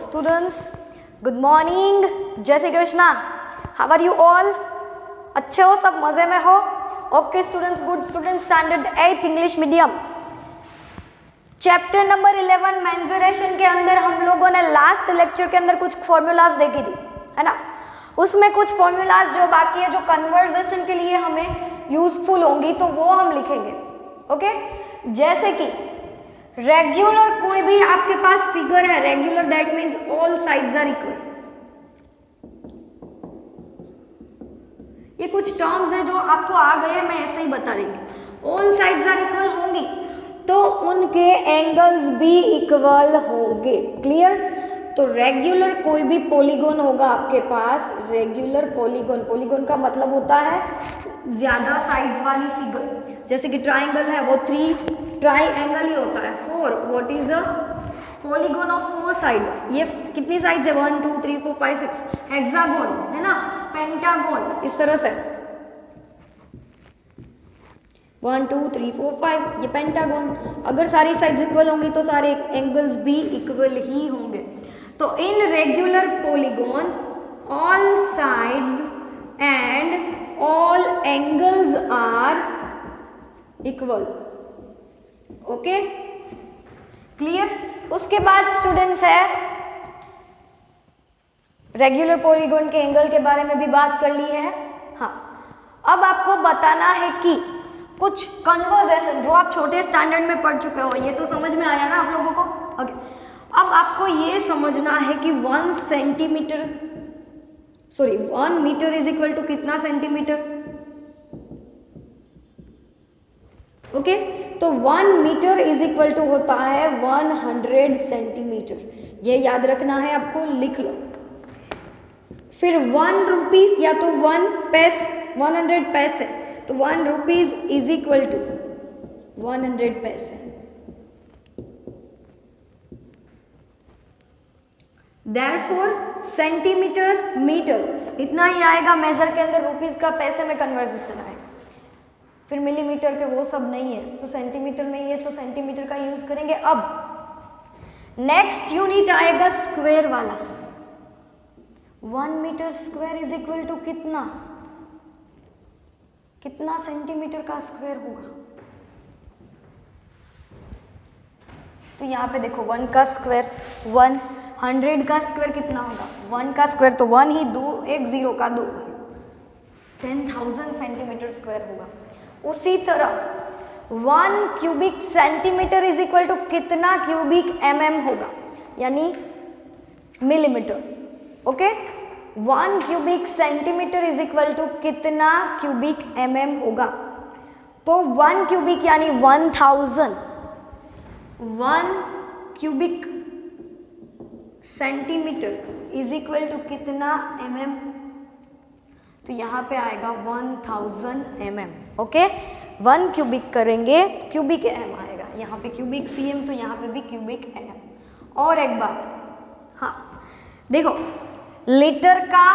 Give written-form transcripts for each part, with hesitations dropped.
students, good morning, जय Shri Krishna. How are you all? अच्छे हो सब, मजे में हो? Okay students, good students, standard 8 English medium. Chapter number 11 mensuration के अंदर हम लोगों ने लास्ट लेक्चर के अंदर कुछ फॉर्मूलाज देखी थी, है ना. उसमें कुछ फॉर्मूलाज जो बाकी है, जो कन्वर्सेशन के लिए हमें यूजफुल होंगी, तो वो हम लिखेंगे. ओके, जैसे कि रेगुलर, कोई भी आपके पास फिगर है regular, that means all sides are equal. ये कुछ टर्म्स हैं जो आपको आ गए हैं, मैं ऐसे ही बता रही हूँ. ऑल साइड्स आर इक्वल होंगी तो उनके एंगल्स भी इक्वल होंगे. क्लियर. तो रेगुलर कोई भी पॉलीगॉन होगा आपके पास, रेगुलर पॉलीगॉन, पॉलीगॉन का मतलब होता है ज्यादा साइड्स वाली फिगर. जैसे कि ट्राइंगल है वो 3 ट्राइंगल ही होता है. 4, what is a polygon of 4 side. ये कितनी साइड्स है? 1 2 3 4 5 6. हेक्सागोन है ना, पेंटागोन, इस तरह से 1 2 3 4 5, ये पेंटागोन. अगर सारी साइड्स इक्वल होंगी तो सारे एंगल्स भी इक्वल ही होंगे. तो in regular polygon all sides and all angles are equal. Okay, clear. उसके बाद स्टूडेंट्स है, रेगुलर पॉलीगॉन के एंगल के बारे में भी बात कर ली है. हाँ, अब आपको बताना है कि कुछ कन्वर्सेशन जो आप छोटे स्टैंडर्ड में पढ़ चुके हो, ये तो समझ में आया ना आप लोगों को. ओके, अब आपको ये समझना है कि 1 मीटर इज इक्वल टू कितना सेंटीमीटर. ओके, तो 1 मीटर इज इक्वल टू होता है 100 सेंटीमीटर. ये याद रखना है आपको, लिख लो. फिर 1 रुपीज या तो 100 पैसे, तो 1 रुपीज इज इक्वल टू 100 पैसे. Therefore सेंटीमीटर मीटर इतना ही आएगा मेजर के अंदर. रुपीज का पैसे में कन्वर्सेशन आएगा. फिर मिलीमीटर के वो सब नहीं है, तो सेंटीमीटर में ही है, तो सेंटीमीटर का यूज करेंगे. अब नेक्स्ट यूनिट आएगा स्क्वायर वाला. 1 metre square is equal to कितना सेंटीमीटर का स्क्वायर होगा. तो यहाँ पे देखो 1 का स्क्वायर 1, 100 का स्क्वायर कितना होगा? 1 का स्क्वायर तो 1 ही, 2 एक 0 का 2, 10,000 सेंटीमीटर स्क्वायर होगा. उसी तरह 1 cubic centimetre is equal to कितना क्यूबिक mm होगा, यानी millimetre. Okay, 1 cubic centimetre is equal to कितना क्यूबिक mm होगा. तो 1 क्यूबिक यानी 1000, 1 cubic centimetre is equal to कितना mm. तो यहाँ पे आएगा 1000 mm. ओके, 1 क्यूबिक करेंगे, क्यूबिक m आएगा. यहाँ पे क्यूबिक cm, तो यहाँ पे भी क्यूबिक m. और एक बात, हाँ देखो, लीटर का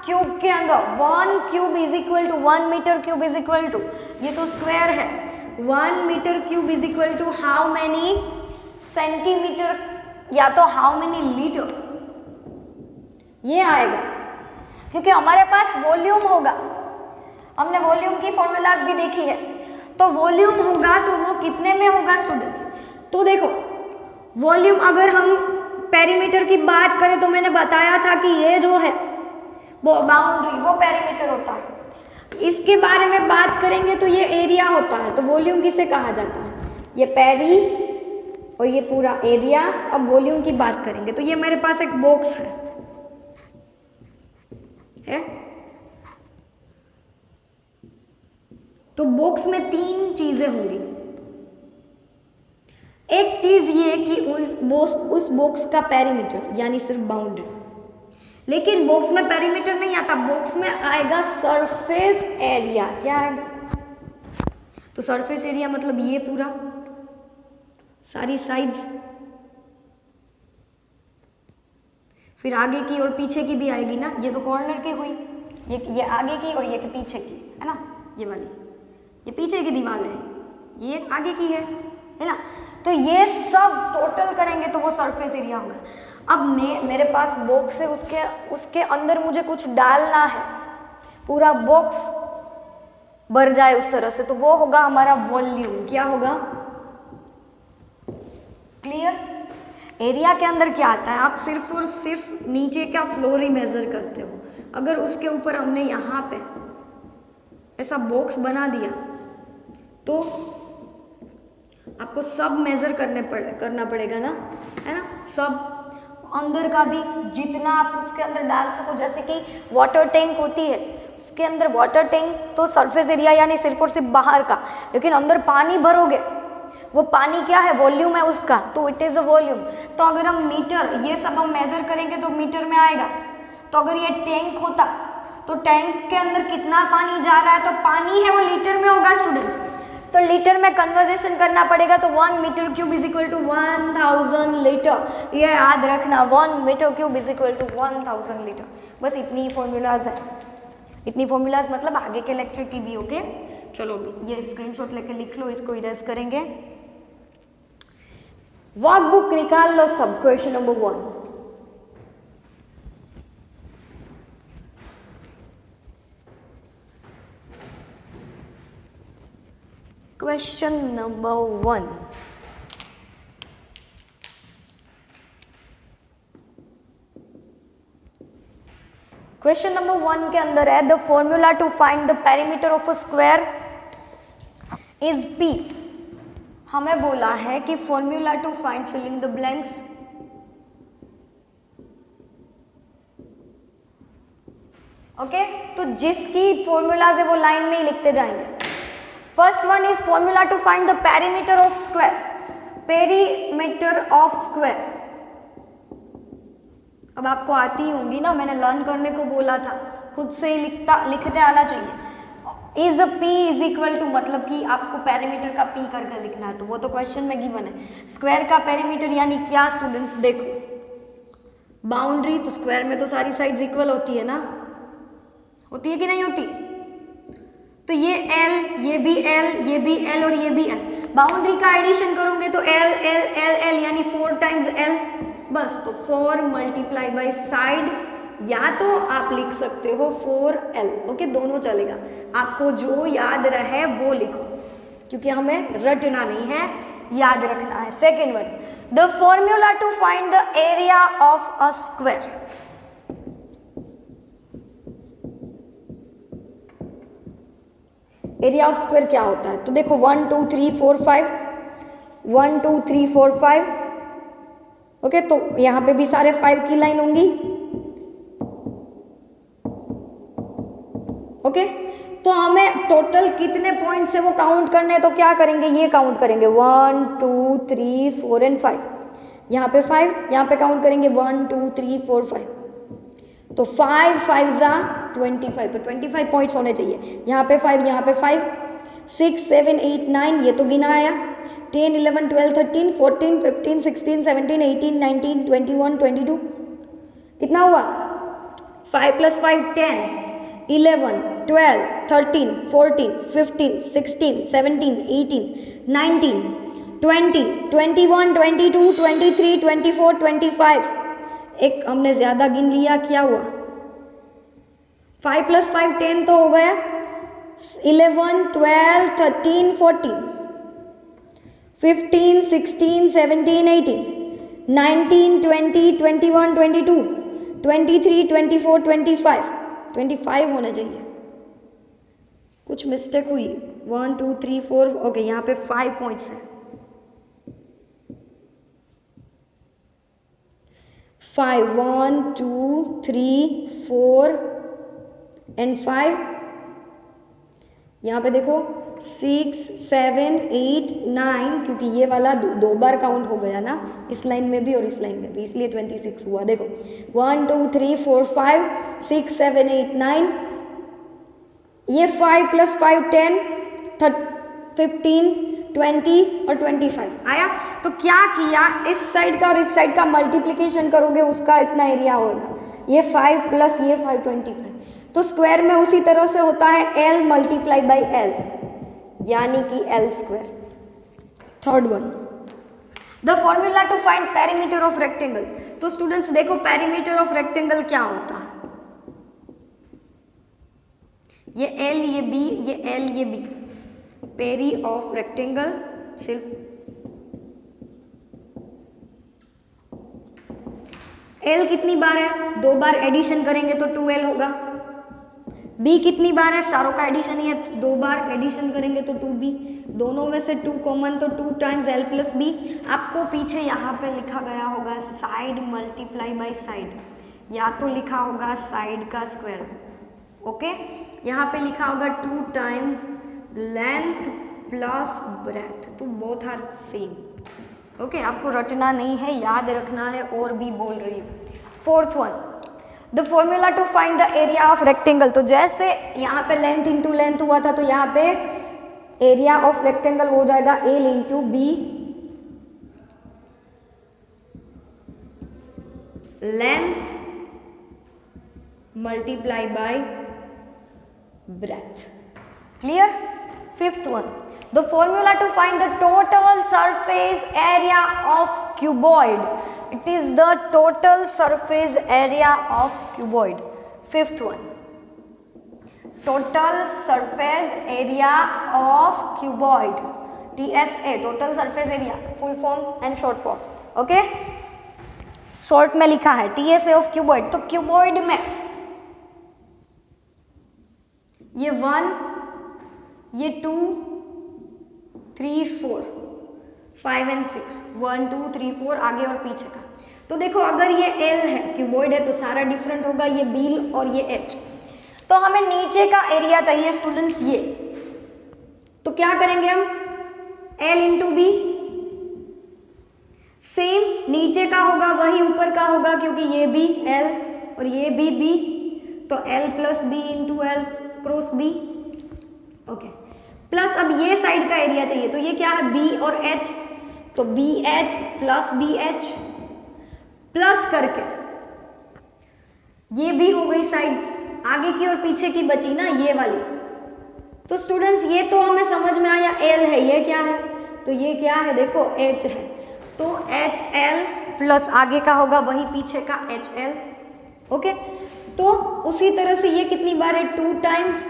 क्यूब के अंदर 1 cube is equal to 1 metre cube is equal to, ये तो स्क्वायर है, 1 metre cube is equal to how many centimetre या तो हाउ मैनी लीटर. ये आएगा क्योंकि हमारे पास वॉल्यूम होगा. हमने वॉल्यूम की फॉर्मूलाज भी देखी है. तो वॉल्यूम होगा तो वो कितने में होगा स्टूडेंट्स. तो देखो, वॉल्यूम अगर हम पेरीमीटर की बात करें तो मैंने बताया था कि ये जो है वो बाउंड्री, वो पेरीमीटर होता है. इसके बारे में बात करेंगे तो ये एरिया होता है. तो वॉल्यूम किसे कहा जाता है? ये पेरी और ये पूरा एरिया. अब वॉल्यूम की बात करेंगे तो ये मेरे पास एक बॉक्स है. तो बॉक्स में 3 चीजें होंगी. एक चीज ये कि उस बॉक्स का पेरीमीटर यानी सिर्फ बाउंड्री. लेकिन बॉक्स में पेरीमीटर नहीं आता, बॉक्स में आएगा सरफेस एरिया. क्या आएगा? तो सरफेस एरिया मतलब ये पूरा, सारी साइड्स, फिर आगे की और पीछे की भी आएगी ना. ये तो कॉर्नर की हुई, ये आगे की और ये पीछे की, है ना. ये वाली, ये पीछे की दीवार है, ये आगे की है ना. तो ये सब टोटल करेंगे तो वो सरफेस एरिया होगा. अब मेरे पास बॉक्स है, उसके अंदर मुझे कुछ डालना है, पूरा बॉक्स भर जाए उस तरह से, तो वो होगा हमारा वॉल्यूम। क्या होगा? क्लियर? एरिया के अंदर क्या आता है? आप सिर्फ और सिर्फ नीचे का फ्लोर ही मेजर करते हो। अगर उसके ऊपर हमने यहाँ पे ऐसा बॉक्स बना दिया तो आपको सब मेजर करना पड़ेगा ना, है ना? सब अंदर का भी जितना आप उसके अंदर डाल सको, जैसे कि वाटर टैंक होती है, उसके अंदर वाटर टैंक तो सरफेस एरिया यानी सिर्फ और सिर्फ बाहर का, लेकिन अंदर पानी भरोगे, वो पानी क्या है? वॉल्यूम है उसका, तो इट इज़ अ वॉल्यूम। तो अगर हम मीटर, ये सब हम मेजर करेंगे तो मीटर में आएगा। तो अगर ये टैंक होता तो टैंक के अंदर कितना पानी जा रहा है, तो पानी है वो लीटर में होगा स्टूडेंट्स, तो लीटर में कन्वर्जेशन करना पड़ेगा। तो 1 metre cube is equal to 1000 litre, ये याद रखना, 1 metre cube is equal to 1000 litre. बस इतनी ही फॉर्मूलाज है, इतनी फॉर्मूलाज मतलब आगे के लेक्चर की भी। ओके, चलो ये स्क्रीनशॉट लेके लिख लो, इसको इरेज करेंगे। वर्कबुक निकाल लो सब, question number 1। Question number 1, question number 1 के अंदर है the formula to find the perimeter of a square is P। हमें बोला है कि formula to find filling the blanks, okay, तो जिसकी फॉर्मूलाज है वो लाइन में ही लिखते जाएंगे। First one is formula to find the perimeter of square, perimeter of square. अब आपको आती होंगी ना, मैंने लर्न करने को बोला था, खुद से ही लिखते आना चाहिए। Is P is equal to, मतलब कि आपको पेरीमीटर का P करके लिखना है, तो वो तो क्वेश्चन में गिवन है। स्क्वायर का पेरीमीटर यानी क्या स्टूडेंट्स? देखो बाउंड्री, तो स्क्वायर में तो सारी साइड्स इक्वल होती है ना, होती है कि नहीं होती? तो ये L, ये भी L, ये भी L और ये भी L, बाउंड्री का एडिशन करोगे तो L L L L यानी 4 टाइम्स L, बस। तो 4 मल्टीप्लाई बाई साइड, या तो आप लिख सकते हो 4L, ओके, दोनों चलेगा, आपको जो याद रहे वो लिखो, क्योंकि हमें रटना नहीं है, याद रखना है। Second one, the formula to find the area of a square. Area of square क्या होता है? तो देखो 1 2 3 4 5, 1 2 3 4 5, ओके, तो यहाँ पे भी सारे 5 की लाइन होंगी, ओके। तो हमें टोटल कितने पॉइंट्स है वो काउंट करने हैं, तो क्या करेंगे? ये काउंट करेंगे 1 2 3 4 एंड 5, यहाँ पे 5, यहाँ पे काउंट करेंगे 1 2 3 4 5, तो 5 5 जा 25, तो 25 पॉइंट्स होने चाहिए। यहाँ पे 5, यहाँ पे 5, 6 7 8 9, ये तो गिना आया, 10 11 12 13 14 15 16 17 18 19 21 22, कितना हुआ? 5 + 5 10, 11 12 13 14 15 16 17 18 19 20 21 22 23 24 25, एक हमने ज़्यादा गिन लिया, क्या हुआ? 5 + 5 10 तो हो गया, 11 12 13 14 15 16 17 18 19 20 21 22 23 24 25, 25 होना चाहिए, कुछ मिस्टेक हुई, 1 2 3 4, ओके, यहाँ पे 5 पॉइंट्स हैं, 5 1 2 3 4 एंड 5, यहाँ पे देखो 6 7 8 9, क्योंकि ये वाला दो बार काउंट हो गया ना, इस लाइन में भी और इस लाइन में भी, इसलिए 26 हुआ। देखो 1 2 3 4 5 6 7 8 9, ये 5 + 5 10 15 20 और 25 आया। तो क्या किया, इस साइड का और इस साइड का मल्टीप्लिकेशन करोगे, उसका इतना एरिया होगा, ये 5 + ये 5 25, तो स्क्वायर में उसी तरह से होता है L × L, यानी कि L²। Third one, the formula to find perimeter of rectangle. तो स्टूडेंट्स देखो पेरीमीटर ऑफ रेक्टेंगल क्या होता है, ये एल ये बी, ये एल ये बी, पेरी ऑफ रेक्टेंगल सिर्फ एल कितनी बार है, 2 बार एडिशन करेंगे तो 2l होगा। बी कितनी बार है, सारों का एडिशन ही है, 2 बार एडिशन करेंगे तो 2b, दोनों में से 2 कॉमन तो 2 टाइम्स l प्लस बी। आपको पीछे यहाँ पे लिखा गया होगा साइड मल्टीप्लाई बाय साइड, या तो लिखा होगा साइड का स्क्वायर, ओके। यहाँ पे लिखा होगा 2 टाइम्स लेंथ प्लस ब्रेथ, तो बोथ आर सेम, ओके। आपको रटना नहीं है, याद रखना है, और भी बोल रही हूँ। 4th one, the formula to find the area of rectangle. तो जैसे यहाँ पे लेंथ इंटू लेंथ हुआ था, तो यहाँ पे एरिया ऑफ रेक्टेंगल हो जाएगा L into B, length multiply by breadth, clear. 5th one, the formula to find the total surface area of cuboid. It is the total surface area of cuboid. 5th one, total surface area of cuboid, TSA, total surface area, full form and short form, okay. Short में लिखा है TSA of cuboid. तो cuboid में ये 1, ये 2, 3, 4, 5 and 6, 1 2 3 4 आगे और पीछे का। तो देखो अगर ये L है, क्यूबॉइड है, तो सारा डिफरेंट होगा, ये B और ये H। तो हमें नीचे का एरिया चाहिए स्टूडेंट्स ये, तो क्या करेंगे हम, L इंटू बी, सेम नीचे का होगा वही ऊपर का होगा, क्योंकि ये भी L और ये भी B, तो L plus B into L cross B, okay. Plus अब ये साइड का एरिया चाहिए, तो ये क्या है, B और H, तो BH प्लस BH प्लस करके ये भी हो गई साइड्स, आगे की और पीछे की बची ना ये वाली। तो स्टूडेंट्स ये तो हमें समझ में आया L है, ये क्या है, तो ये क्या है, देखो H है, तो HL प्लस आगे का होगा वही पीछे का HL, ओके। तो उसी तरह से ये कितनी बार है, 2 टाइम्स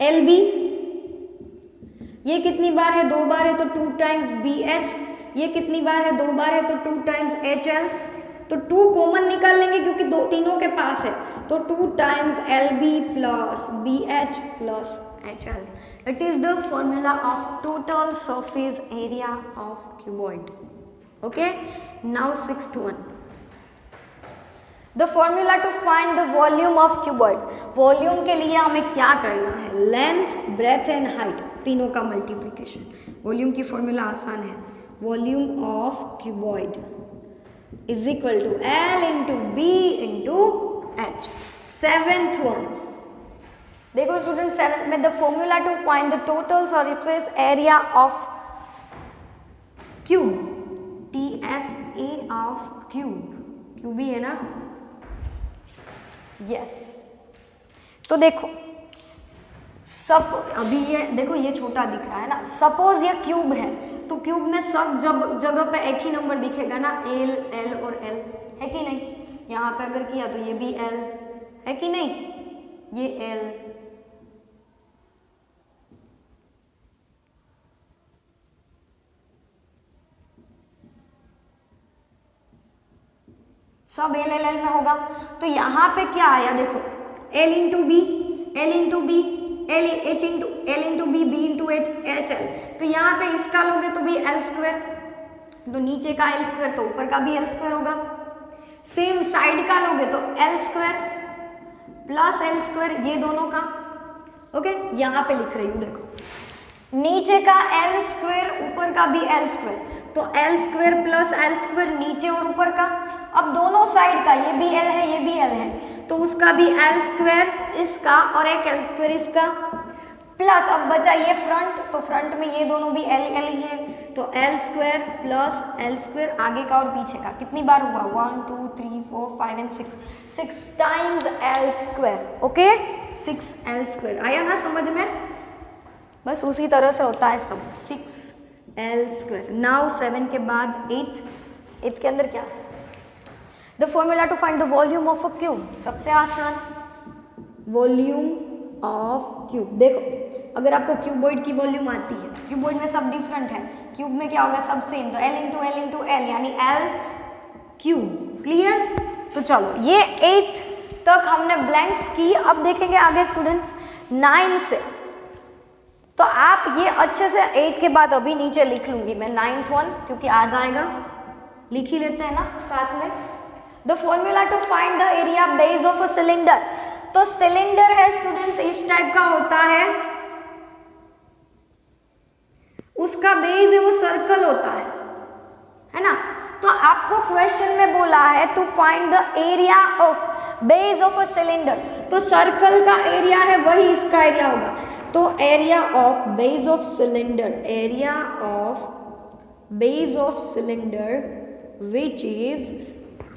LB, ये कितनी बार है, 2 बार है, तो 2 टाइम्स BH, ये कितनी बार है, 2 बार है, तो 2 टाइम्स HL। तो 2 कॉमन निकाल लेंगे क्योंकि तीनों के पास है, तो 2 times LB plus BH plus HL। It is the formula of total surface area of cuboid, okay. Now 6th one, the formula to find the volume of cuboid. Volume के लिए हमें क्या करना है, लेंथ ब्रेथ एंड हाइट तीनों का multiplication. Volume की formula आसान है, volume of cuboid is equal to L into B into H। 7th one, देखो स्टूडेंट 7th में, the formula to find the total surface area of cube, TSA of cube, cube ही है ना, yes. तो देखो सब अभी ये देखो ये छोटा दिख रहा है ना, सपोज ये क्यूब है, तो क्यूब में सब जगह पे एक ही नंबर दिखेगा ना, L L और L, है कि नहीं। यहाँ पे अगर किया तो ये भी L है कि नहीं, ये L, सब L L L में होगा। तो यहाँ पे क्या आया, देखो L into B, L into B, L H into L into B, B into H, HL। तो यहाँ पे इसका लोगे तो भी L स्क्वायर, तो नीचे का L स्क्वायर तो ऊपर का भी L स्क्वायर होगा। सेम साइड का लोगे तो L square plus L square, ये दोनों का, ओके। यहाँ पे लिख रही हूँ, देखो नीचे का L स्क्वायर, ऊपर का भी L स्क्वायर, तो L square plus L square नीचे और ऊपर का। अब दोनों साइड का, ये भी L है ये भी L है, तो उसका भी L स्क्वायर इसका और एक L स्क्वायर इसका, प्लस अब बचा ये फ्रंट, तो फ्रंट में ये दोनों भी L L ही है, तो L square plus L square आगे का और पीछे का। कितनी बार हुआ, 1 2 3 4 5 and 6 times L square, okay. 6 L square आया ना समझ में, बस उसी तरह से होता है सब, 6 एल स्क्वायर। नाउ 7 के बाद 8 के अंदर क्या? The formula to find the volume of a cube. सबसे आसान, वॉल्यूम ऑफ क्यूब। देखो अगर आपको क्यूबॉइड की वॉल्यूम आती है, क्यूबॉइड में सब डिफरेंट है, क्यूब में क्या होगा? सब सेम, तो L into L into L यानी एल क्यूब। क्लियर? तो चलो ये 8 तक हमने ब्लैंक्स की। अब देखेंगे आगे स्टूडेंट्स 9 से। तो आप ये अच्छे से 8 के बाद अभी नीचे लिख लूंगी मैं 9th वन, क्योंकि आ जाएगा, लिख ही लेते हैं ना साथ में। The formula to find the area base of a cylinder. तो सिलेंडर है स्टूडेंट्स इस टाइप का होता है, उसका बेस है वो सर्कल होता है ना। तो आपको क्वेश्चन में बोला है to find the area of base of a cylinder. तो सर्कल का एरिया है वही इसका एरिया होगा। तो area of base of cylinder, area of base of cylinder which is,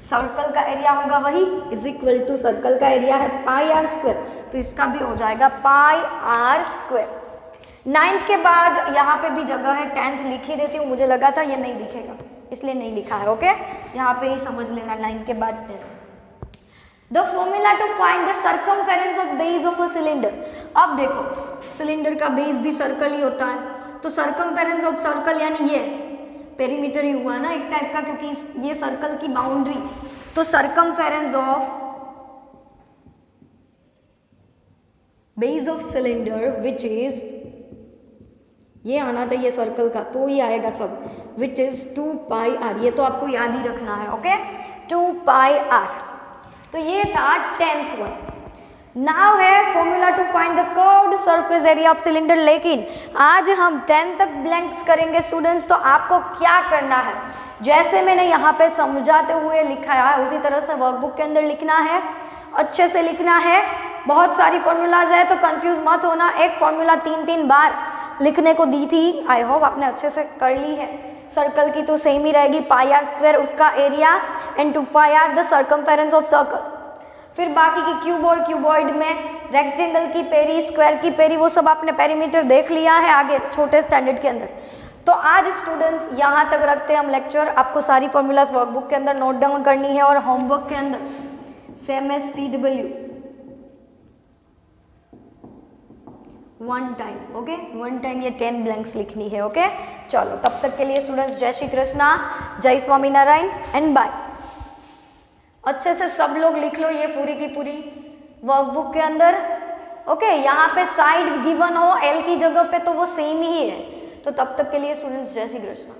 circle का एरिया होगा वही, इज इक्वल टू, सर्कल का एरिया है पाई आर स्क्वायर, तो इसका भी हो जाएगा पाई आर स्क्वायर। 9th के बाद यहाँ पे भी जगह है, 10th लिख ही देती हूँ, मुझे लगा था ये नहीं लिखेगा इसलिए नहीं लिखा है। ओके, यहाँ पे ही समझ लेना 9 के बाद 10। The formula to find the circumference of base of a cylinder. अब देखो सिलेंडर का बेस भी सर्कल ही होता है, तो सर्कमफेरेंस ऑफ सर्कल यानी ये पेरीमीटर ही हुआ ना एक टाइप का, क्योंकि ये सर्कल की बाउंड्री। तो circumference of base of cylinder which is, ये आना चाहिए सर्कल का, तो ही आएगा सब, विच इज 2 पाई आर। ये तो आपको याद ही रखना है। Okay, 2 pi R. तो ये था 10th वन। नाउ है formula to find the curved surface area of cylinder. लेकिन आज हम 10 तक ब्लैंक्स करेंगे स्टूडेंट्स, तो आपको क्या करना है, जैसे मैंने यहाँ पे समझाते हुए लिखा है उसी तरह से वर्कबुक के अंदर लिखना है, अच्छे से लिखना है। बहुत सारी फॉर्मूलाज है तो कंफ्यूज मत होना। एक फॉर्मूला 3 बार लिखने को दी थी, आई होप आपने अच्छे से कर ली है। सर्कल की तो सेम ही रहेगी, पाई आर स्क्वायर उसका area and 2 pi R the circumference of circle. फिर बाकी की क्यूब और क्यूबॉइड में रेक्टेंगल की पेरी, स्क्वायर की पेरी, वो सब आपने पेरीमीटर देख लिया है आगे छोटे स्टैंडर्ड के अंदर। तो आज स्टूडेंट्स यहाँ तक रखते हैं हम लेक्चर। आपको सारी फॉर्मूलाज वर्कबुक के अंदर नोट डाउन करनी है और होमवर्क के अंदर same S CW 1 time. Okay, 1 time ये 10 ब्लैंक्स लिखनी है। ओके, चलो तब तक के लिए स्टूडेंट्स जय श्री कृष्णा, जय स्वामी नारायण एंड बाय। अच्छे से सब लोग लिख लो ये पूरी की पूरी वर्कबुक के अंदर। ओके, यहाँ पे साइड गिवन हो एल की जगह पे तो वो सेम ही है। तो तब तक के लिए स्टूडेंट्स जय श्री कृष्णा।